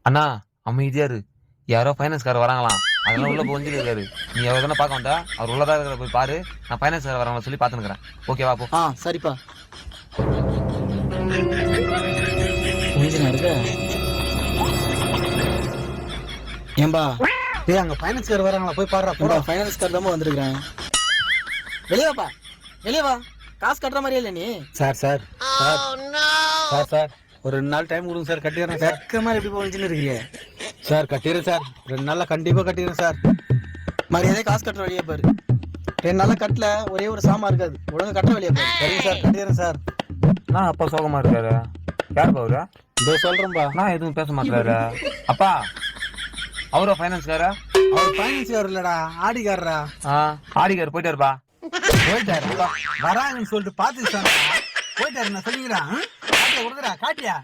அண்ணா அமைதியா இரு. யாரோ ஃபைனான்ஸ்காரர் வராங்களாம். அதெல்லாம் உள்ள போய் இருக்காரு. நீ அவர் தானே பார்க்க வந்தா? அவர் உள்ளதா இருக்கிற போய் பாரு. நான் ஃபைனான்ஸ்காரர் வரவங்கள சொல்லி பார்த்துக்கிறேன். ஓகேவா? போ. சரிப்பா. இருக்க ஏம்பா டேய், அங்க ஃபைனான்ஸ்காரர் வராங்களா? போய் பாருடா. போடா. ஃபைனான்ஸ்கார் தான் வந்திருக்கிறேன். வெளியேப்பா, வெளியே வா. காசு கட்டுற மாதிரியே இல்லை நீ. சார் சார் சார் சார் ஒரு 2 நாள் டைம் கொடுங்க சார். கட்டிடுறேன் சார். மாதிரி எப்படி போச்சுன்னு இருக்கிறீங்க சார் கட்டிடுறேன் சார். 2 நாள்ல கண்டிப்பா கட்டிடுறேன் சார். மரியாதை காசு கட்டுற வழியே பாரு. 2 நாள்ல கட்டல, ஒரே ஒரு சாமா இருக்காது. ஒழுங்கு கட்டுற வழியே பாரு. சரிங்க சார், கட்டிடுறேன் சார். நான் அப்பா சோகமா இருக்காரு. யார் பாவுரா? இதோ சொல்றேன்பா. நான் எதுவும் பேச மாட்டாரு. அப்பா அவரா ஃபைனான்ஸ்காரா? அவர் ஃபைனான்ஸ்காரர் இல்லடா, ஆடிக்காரரா. ஆடிக்கார் போயிட்டாருப்பா. போயிட்டாரு. வராங்கன்னு சொல்லிட்டு பாத்து போயிட்டாரு. நான் சொல்லிக்கிறேன். காட்டியா கொடுக்குறா? காட்டியா?